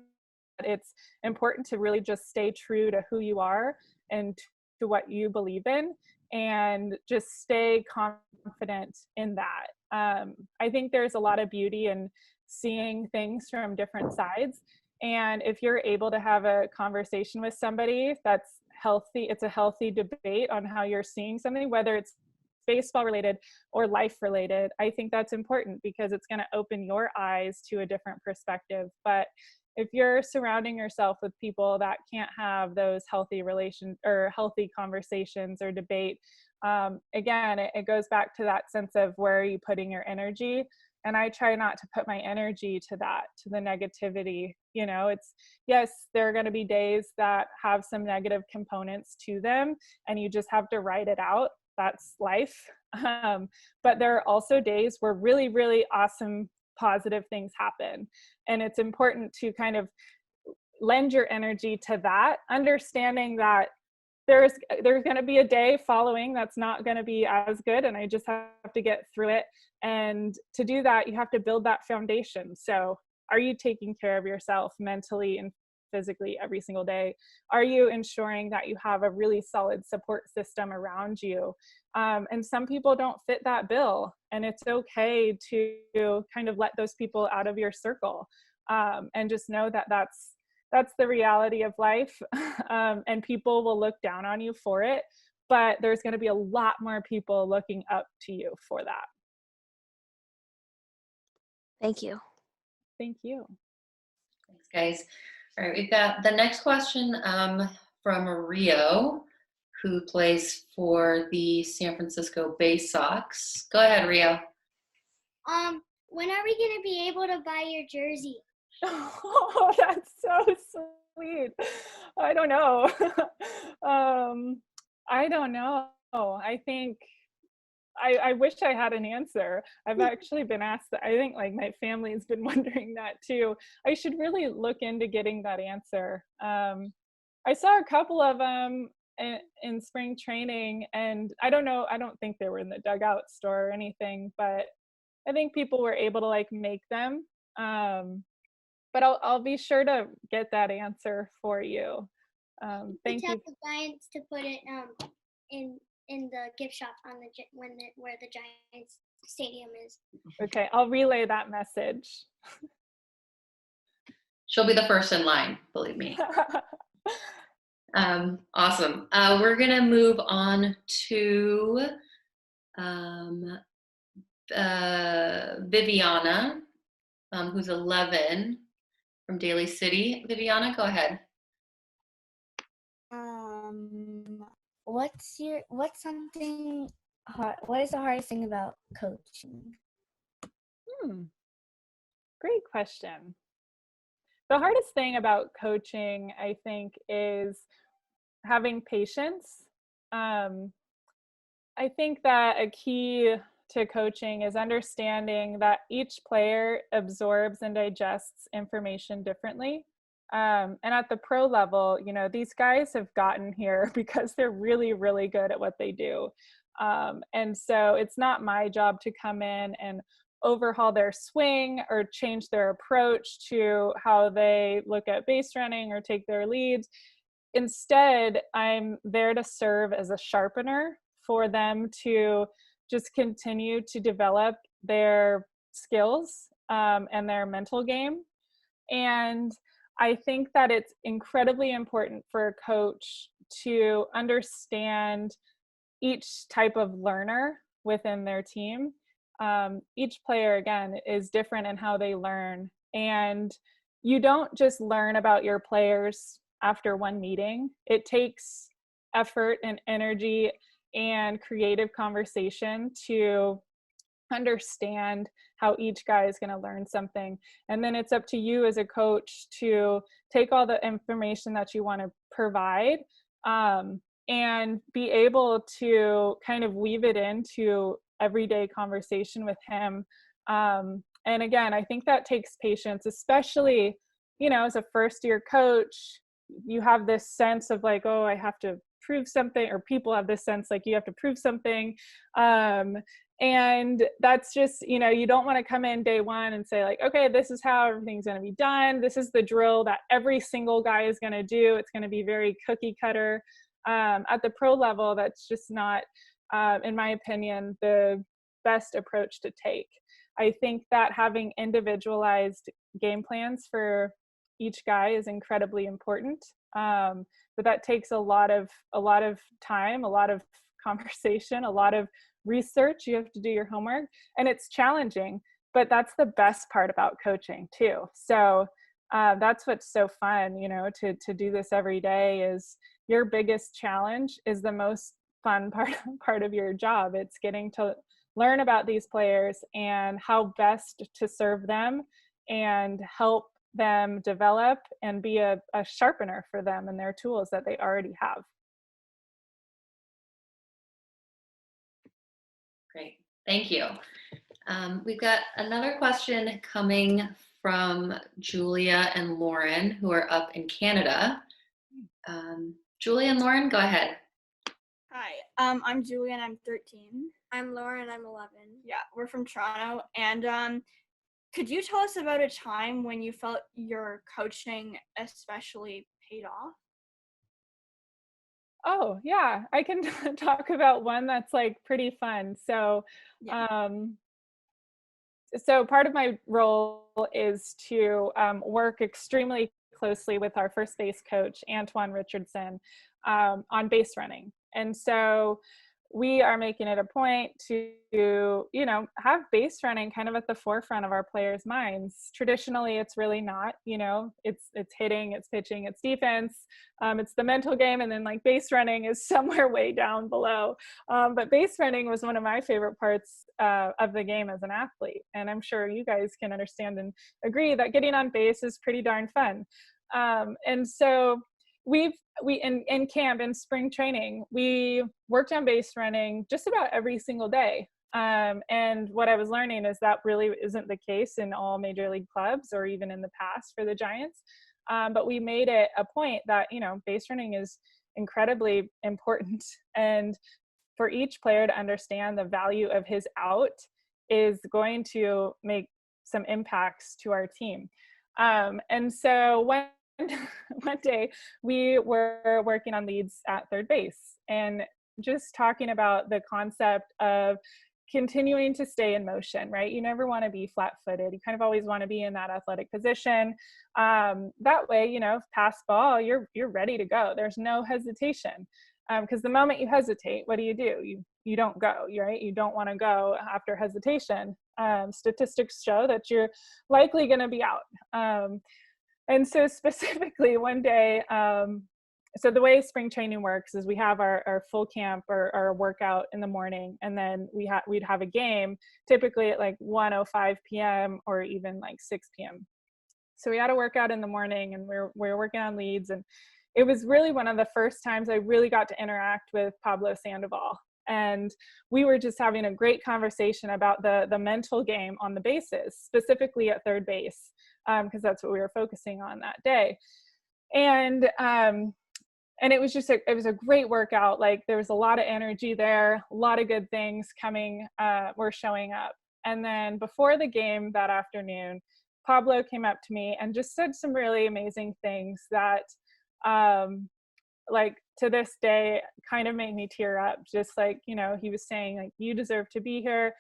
that, it's important to really just stay true to who you are and to what you believe in, and just stay confident in that. I think there's a lot of beauty in seeing things from different sides. And if you're able to have a conversation with somebody that's healthy, it's a healthy debate on how you're seeing something, whether it's baseball related or life related, I think that's important, because it's going to open your eyes to a different perspective. But if you're surrounding yourself with people that can't have those healthy relations or healthy conversations or debate, again, it goes back to that sense of where are you putting your energy? And I try not to put my energy to that, to the negativity. You know, it's, yes, there are going to be days that have some negative components to them, and you just have to write it out. That's life. But there are also days where really, really awesome, positive things happen. And it's important to kind of lend your energy to that, understanding that there's going to be a day following that's not going to be as good, and I just have to get through it. And to do that, you have to build that foundation. So are you taking care of yourself mentally and physically every single day? Are you ensuring that you have a really solid support system around you? And some people don't fit that bill, and it's okay to kind of let those people out of your circle, and just know that that's the reality of life. And people will look down on you for it, but there's going to be a lot more people looking up to you for that. Thank you. Thank you. Thanks, guys. All right, we've got the next question from Rio, who plays for the San Francisco Bay Sox. Go ahead, Rio. When are we gonna be able to buy your jersey? Oh, that's so sweet. I don't know. I don't know. I think I wish I had an answer. I've actually been asked that. I think like my family has been wondering that too. I should really look into getting that answer. I saw a couple of them in spring training, and I don't know, I don't think they were in the dugout store or anything, but I think people were able to like make them. But I'll be sure to get that answer for you. Thank Tell you. the Giants to put it in the gift shop on where the Giants stadium is. Okay, I'll relay that message. She'll be the first in line, believe me. Awesome. We're gonna move on to Viviana, who's 11 from Daly City. Viviana, go ahead. What is the hardest thing about coaching? Great question. The hardest thing about coaching, I think, is having patience. I think that a key to coaching is understanding that each player absorbs and digests information differently. And at the pro level, you know, these guys have gotten here because they're really, really good at what they do. And so it's not my job to come in and overhaul their swing or change their approach to how they look at base running or take their leads. Instead, I'm there to serve as a sharpener for them to just continue to develop their skills and their mental game. And I think that it's incredibly important for a coach to understand each type of learner within their team. Each player, again, is different in how they learn. And you don't just learn about your players after one meeting. It takes effort and energy and creative conversation to understand how each guy is going to learn something. And then it's up to you as a coach to take all the information that you want to provide and be able to kind of weave it into everyday conversation with him. And again, I think that takes patience, especially, you know, as a first year coach. You have this sense of like, oh, I have to prove something, or people have this sense like you have to prove something. And that's just, you know, you don't want to come in day one and say like, okay, this is how everything's going to be done. This is the drill that every single guy is going to do. It's going to be very cookie cutter. At the pro level, that's just not, in my opinion, the best approach to take. I think that having individualized game plans for each guy is incredibly important. But that takes a lot of time, a lot of conversation, a lot of research. You have to do your homework, and it's challenging, but that's the best part about coaching too. So that's what's so fun, you know, to do this every day. Is your biggest challenge is the most fun part of your job. It's getting to learn about these players and how best to serve them and help them develop and be a sharpener for them and their tools that they already have. Great, thank you. We've got another question coming from Julia and Lauren, who are up in Canada. Julia and Lauren, go ahead. Hi, I'm Julia and I'm 13. I'm Lauren, I'm 11. Yeah, we're from Toronto. And could you tell us about a time when you felt your coaching especially paid off? Oh, yeah, I can talk about one that's like pretty fun. So, so part of my role is to work extremely closely with our first base coach, Antoine Richardson, on base running. And so we are making it a point to, you know, have base running kind of at the forefront of our players' minds. Traditionally, it's really not, you know, it's hitting, it's pitching, it's defense, it's the mental game, and then like base running is somewhere way down below. But base running was one of my favorite parts of the game as an athlete. And I'm sure you guys can understand and agree that getting on base is pretty darn fun. And so in camp, in spring training, we worked on base running just about every single day. And what I was learning is that really isn't the case in all major league clubs or even in the past for the Giants. But we made it a point that, base running is incredibly important. And for each player to understand the value of his out is going to make some impacts to our team. And so one day we were working on leads at third base and just talking about the concept of continuing to stay in motion, right? You never want to be flat-footed. You kind of always want to be in that athletic position. That way, pass ball, you're ready to go. There's no hesitation. Because the moment you hesitate, what do? You don't go, right? You don't want to go after hesitation. Statistics show that you're likely going to be out. And so specifically one day, so the way spring training works is we have our full camp or our workout in the morning, and then we'd have a game typically at like 1:05 p.m. or even like 6 p.m. So we had a workout in the morning, and we were working on leads, and it was really one of the first times I really got to interact with Pablo Sandoval. And we were just having a great conversation about the mental game on the bases, specifically at third base, because that's what we were focusing on that day. And it was just it was a great workout. Like, there was a lot of energy there, a lot of good things were showing up. And then before the game that afternoon, Pablo came up to me and just said some really amazing things that, like, to this day kind of made me tear up. Just like, he was saying, like, you deserve to be here.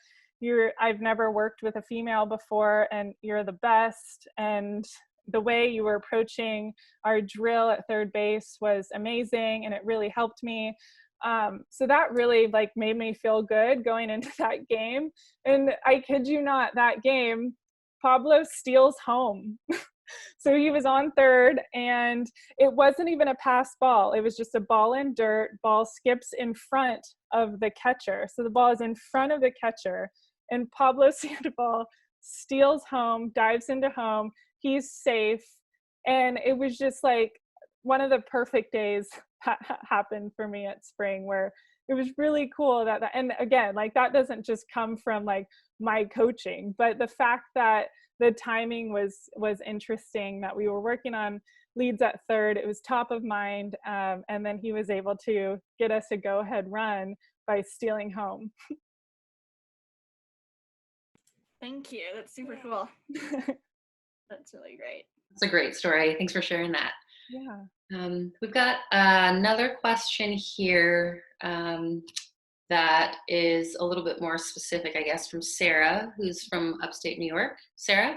I've never worked with a female before, and you're the best. And the way you were approaching our drill at third base was amazing, and it really helped me. So that really like made me feel good going into that game. And I kid you not, that game, Pablo steals home. So he was on third, and it wasn't even a pass ball. It was just a ball in dirt. Ball skips in front of the catcher. So the ball is in front of the catcher, and Pablo Sandoval steals home, dives into home. He's safe. And it was just like one of the perfect days happened for me at spring, where it was really cool and again, like, that doesn't just come from like my coaching, but the fact that the timing was interesting, that we were working on leads at third, it was top of mind. And then he was able to get us a go-ahead run by stealing home. Thank you. That's super cool. That's really great. That's a great story. Thanks for sharing that. Yeah. We've got another question here that is a little bit more specific, I guess, from Sarah, who's from upstate New York. Sarah?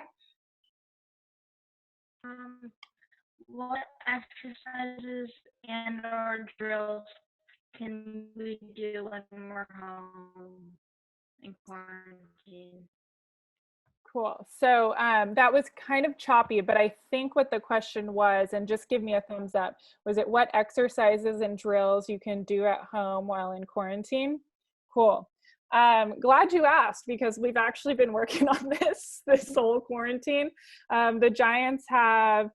What exercises and/or drills can we do when we're home in quarantine? Cool. So that was kind of choppy, but I think what the question was, and just give me a thumbs up, was it what exercises and drills you can do at home while in quarantine? Cool. Glad you asked, because we've actually been working on this whole quarantine. The Giants have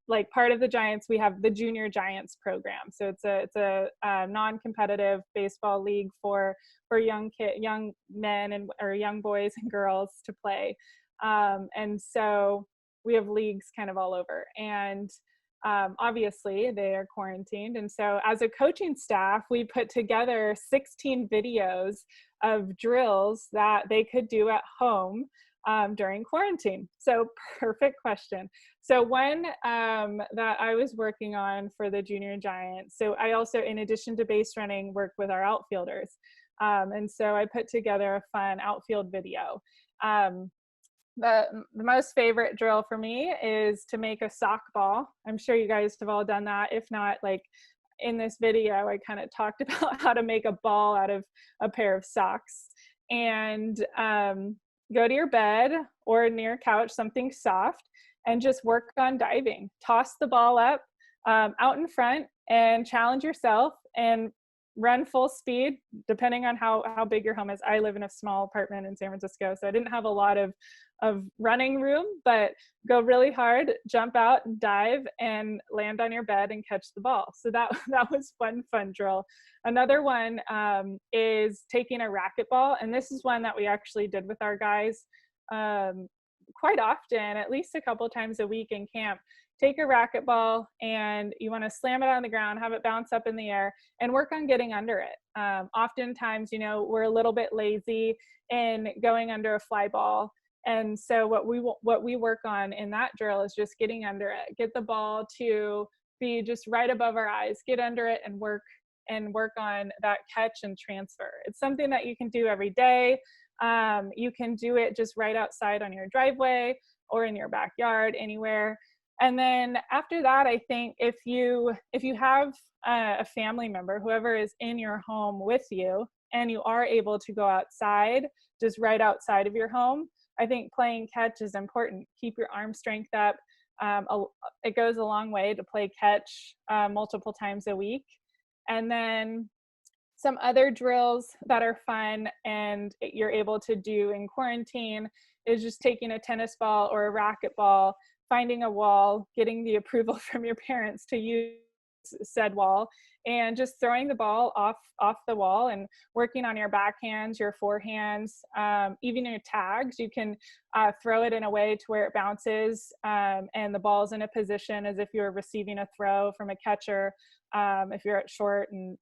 like part of the Giants, we have the Junior Giants program. So it's a non-competitive baseball league for young men or young boys and girls to play. And so we have leagues kind of all over, and obviously they are quarantined. And so as a coaching staff, we put together 16 videos of drills that they could do at home during quarantine. So perfect question. So one that I was working on for the Junior Giants, so I also, in addition to base running, work with our outfielders. And so I put together a fun outfield video. The most favorite drill for me is to make a sock ball. I'm sure you guys have all done that. If not, like in this video, I kind of talked about how to make a ball out of a pair of socks. And go to your bed or near a couch, something soft, and just work on diving. Toss the ball up out in front and challenge yourself. And run full speed, depending on how big your home is. I live in a small apartment in San Francisco, so I didn't have a lot of running room, but go really hard, jump out, dive, and land on your bed and catch the ball. So that was one fun drill. Another one is taking a racquetball, and this is one that we actually did with our guys quite often, at least a couple times a week in camp. Take a racquetball and you want to slam it on the ground, have it bounce up in the air, and work on getting under it. Oftentimes, we're a little bit lazy in going under a fly ball. And so what we work on in that drill is just getting under it, get the ball to be just right above our eyes, get under it and work on that catch and transfer. It's something that you can do every day. You can do it just right outside on your driveway or in your backyard, anywhere. And then after that, I think if you have a family member, whoever is in your home with you, and you are able to go outside, just right outside of your home, I think playing catch is important. Keep your arm strength up. It goes a long way to play catch multiple times a week. And then some other drills that are fun and you're able to do in quarantine is just taking a tennis ball or a racquetball, finding a wall, getting the approval from your parents to use said wall, and just throwing the ball off the wall and working on your backhands, your forehands, even your tags. You can throw it in a way to where it bounces and the ball's in a position as if you're receiving a throw from a catcher. If you're at short and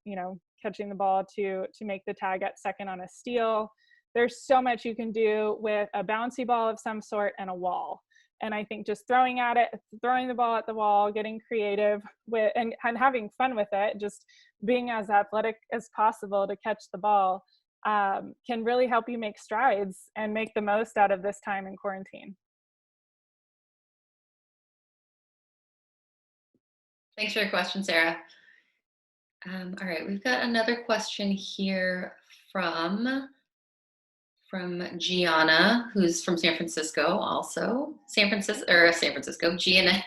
catching the ball to make the tag at second on a steal. There's so much you can do with a bouncy ball of some sort and a wall. And I think just throwing the ball at the wall, getting creative with and having fun with it, just being as athletic as possible to catch the ball can really help you make strides and make the most out of this time in quarantine. Thanks for your question, Sarah. All right, we've got another question here from Gianna, who's from San Francisco also. San Francisco. Gianna,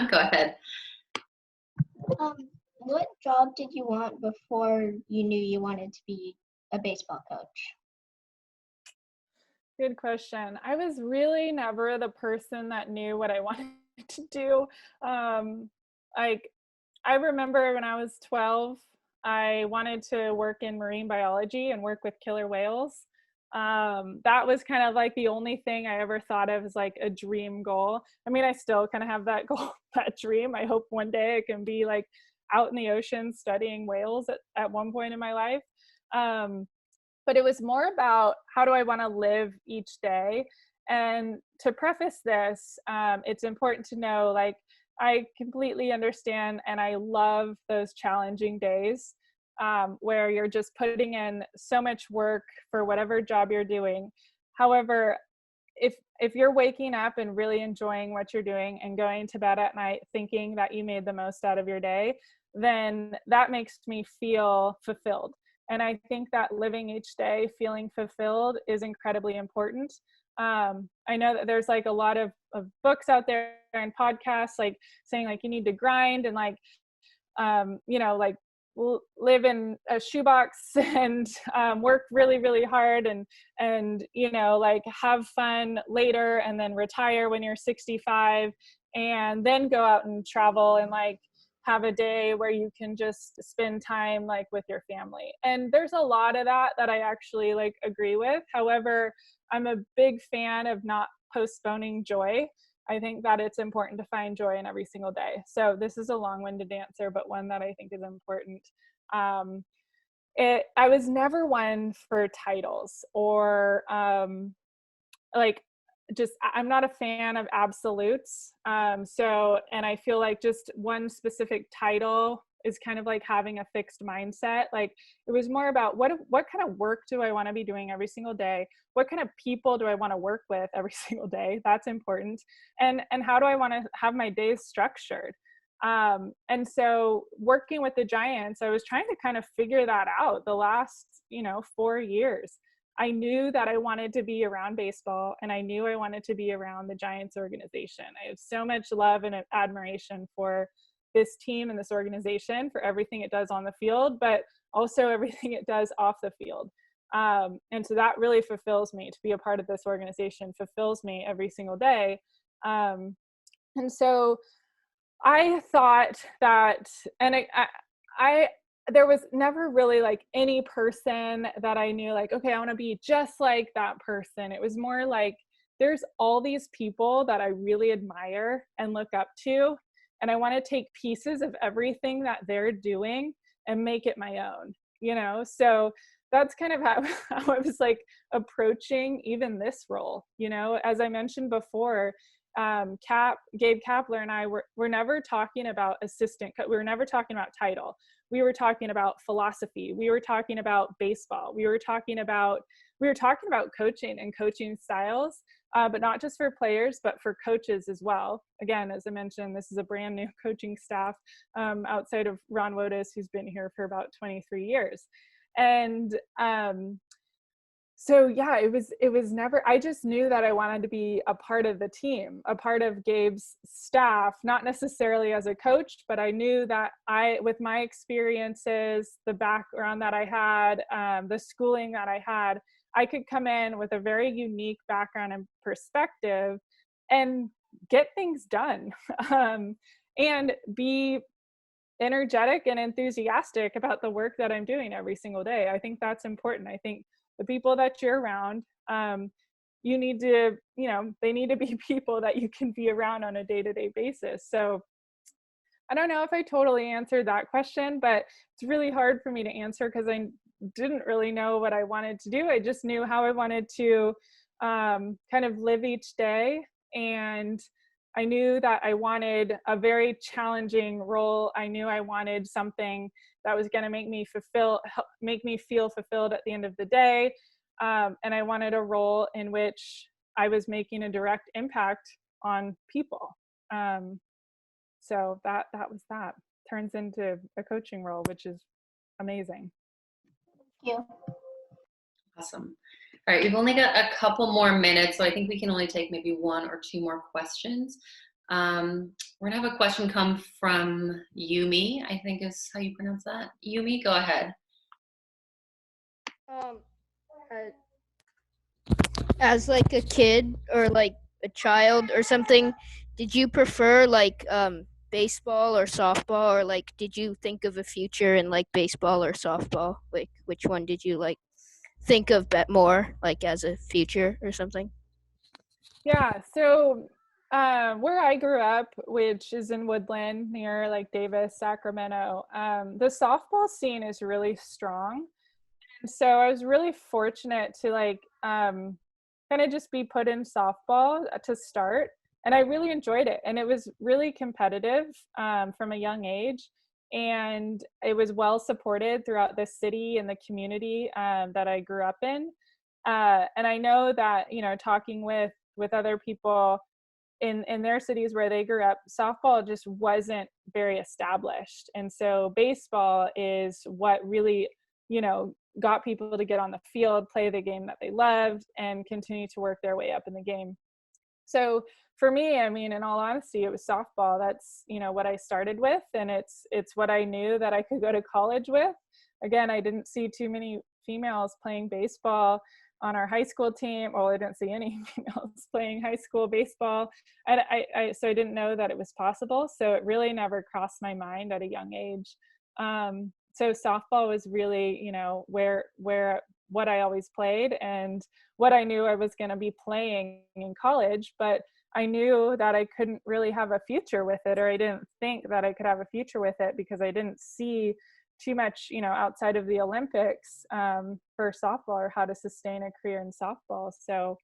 go ahead. What job did you want before you knew you wanted to be a baseball coach? Good question. I was really never the person that knew what I wanted to do. I remember when I was 12, I wanted to work in marine biology and work with killer whales. That was kind of like the only thing I ever thought of as like a dream goal. I mean, I still kind of have that goal, that dream. I hope one day I can be like out in the ocean studying whales at one point in my life. But it was more about how do I want to live each day. And to preface this, it's important to know, like, I completely understand and I love those challenging days where you're just putting in so much work for whatever job you're doing. However, if you're waking up and really enjoying what you're doing and going to bed at night thinking that you made the most out of your day, then that makes me feel fulfilled. And I think that living each day feeling fulfilled is incredibly important. I know that there's like a lot of books out there and podcasts like saying like you need to grind and like like live in a shoebox and work really, really hard and like have fun later and then retire when you're 65 and then go out and travel and like have a day where you can just spend time like with your family. And there's a lot of that I actually like agree with. However, I'm a big fan of not postponing joy. I think that it's important to find joy in every single day. So this is a long-winded answer, but one that I think is important. I was never one for titles or I'm not a fan of absolutes. And I feel like just one specific title is kind of like having a fixed mindset. Like it was more about what kind of work do I want to be doing every single day? What kind of people do I want to work with every single day? That's important. And how do I want to have my days structured? And so working with the Giants, I was trying to kind of figure that out the last, 4 years. I knew that I wanted to be around baseball and I knew I wanted to be around the Giants organization. I have so much love and admiration for this team and this organization for everything it does on the field, but also everything it does off the field. And so that really fulfills me. To be a part of this organization fulfills me every single day. And so I thought that, and I there was never really like any person that I knew like, okay, I want to be just like that person. It was more like, there's all these people that I really admire and look up to, and I want to take pieces of everything that they're doing and make it my own, you know? So that's kind of how I was like approaching even this role, you know? As I mentioned before, Gabe Kapler and I were never talking about we were never talking about title. We were talking about philosophy. We were talking about baseball. We were talking about coaching and coaching styles, but not just for players, but for coaches as well. Again, as I mentioned, this is a brand new coaching staff outside of Ron Wotus, who's been here for about 23 years. And so yeah, it was never, I just knew that I wanted to be a part of the team, a part of Gabe's staff, not necessarily as a coach, but I knew that with my experiences, the background that I had, the schooling that I had, I could come in with a very unique background and perspective and get things done, and be energetic and enthusiastic about the work that I'm doing every single day. I think that's important. I think the people that you're around, you need to, you know, they need to be people that you can be around on a day-to-day basis. So I don't know if I totally answered that question, but it's really hard for me to answer because I didn't really know what I wanted to do. I just knew how I wanted to kind of live each day. And I knew that I wanted a very challenging role. I knew I wanted something that was going to make me feel fulfilled at the end of the day. And I wanted a role in which I was making a direct impact on people. So that was that. Turns into a coaching role, which is amazing. Thank you. Awesome. All right, we've only got a couple more minutes, so I think we can only take maybe one or two more questions. We're gonna have a question come from Yumi, I think is how you pronounce that. Yumi, go ahead. As like a kid or like a child or something, did you prefer like baseball or softball, or like did you think of a future in like baseball or softball? Like which one did you like think of more like as a future or something? Yeah, so where I grew up, which is in Woodland near like Davis, Sacramento, the softball scene is really strong. And so I was really fortunate to like kind of just be put in softball to start. And I really enjoyed it. And it was really competitive from a young age. And it was well supported throughout the city and the community that I grew up in. And I know that, you know, talking with other people in their cities where they grew up, softball just wasn't very established. And so baseball is what really, you know, got people to get on the field, play the game that they loved, and continue to work their way up in the game. So for me, I mean, in all honesty, it was softball. That's, you know, what I started with, and it's what I knew that I could go to college with. Again, I didn't see too many females playing baseball on our high school team. Well, I didn't see any females playing high school baseball. And so I didn't know that it was possible. So it really never crossed my mind at a young age. So softball was really, you know, what I always played and what I knew I was going to be playing in college, but I knew that I couldn't really have a future with it, or I didn't think that I could have a future with it because I didn't see too much, you know, outside of the Olympics for softball, or how to sustain a career in softball. So,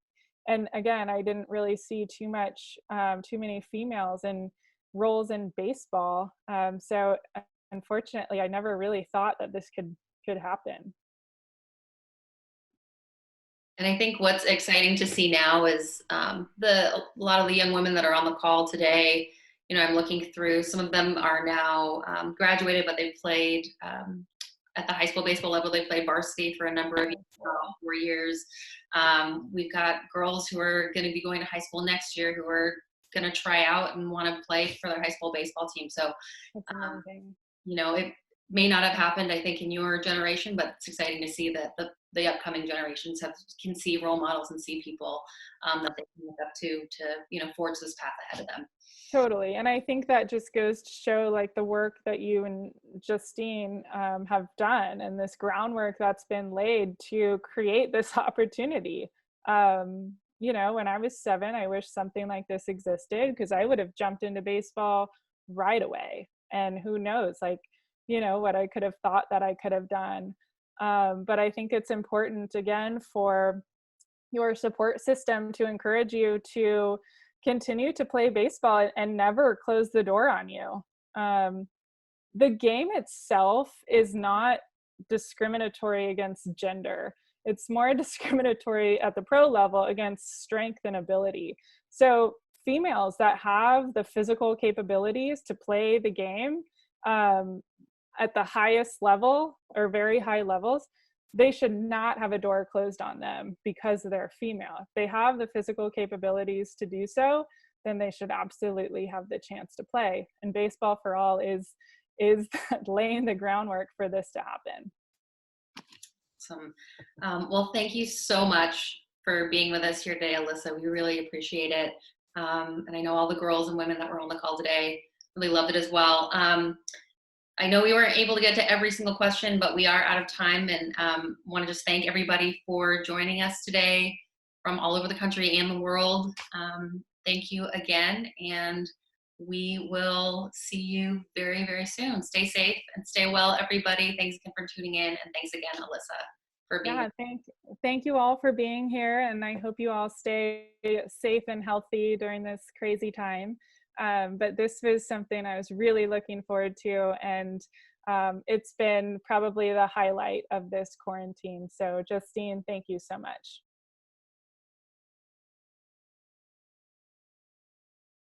and again, I didn't really see too many females in roles in baseball. So unfortunately, I never really thought that this could happen. And I think what's exciting to see now is a lot of the young women that are on the call today. You know, I'm looking through, some of them are now graduated, but they've played at the high school baseball level. They played varsity for a number of years, 4 years. We've got girls who are going to be going to high school next year who are going to try out and want to play for their high school baseball team. So, That's amazing. you know, it may not have happened, I think, in your generation, but it's exciting to see that the upcoming generations can see role models and see people that they can look up to, you know, forge this path ahead of them. Totally. And I think that just goes to show like the work that you and Justine have done and this groundwork that's been laid to create this opportunity. You know, when I was 7, I wish something like this existed because I would have jumped into baseball right away. And who knows, like, you know, what I could have thought that I could have done. But I think it's important, again, for your support system to encourage you to continue to play baseball and never close the door on you. The game itself is not discriminatory against gender. It's more discriminatory at the pro level against strength and ability. So females that have the physical capabilities to play the game at the highest level or very high levels, they should not have a door closed on them because they're female. If they have the physical capabilities to do so, then they should absolutely have the chance to play. And Baseball for All is laying the groundwork for this to happen. Awesome. Well, thank you so much for being with us here today, Alyssa. We really appreciate it. And I know all the girls and women that were on the call today really loved it as well. I know we weren't able to get to every single question, but we are out of time, and want to just thank everybody for joining us today from all over the country and the world. Thank you again, and we will see you very, very soon. Stay safe and stay well, everybody. Thanks again for tuning in, and thanks again, Alyssa, for being here. Thank you all for being here, and I hope you all stay safe and healthy during this crazy time. But this was something I was really looking forward to, and it's been probably the highlight of this quarantine. So Justine, thank you so much.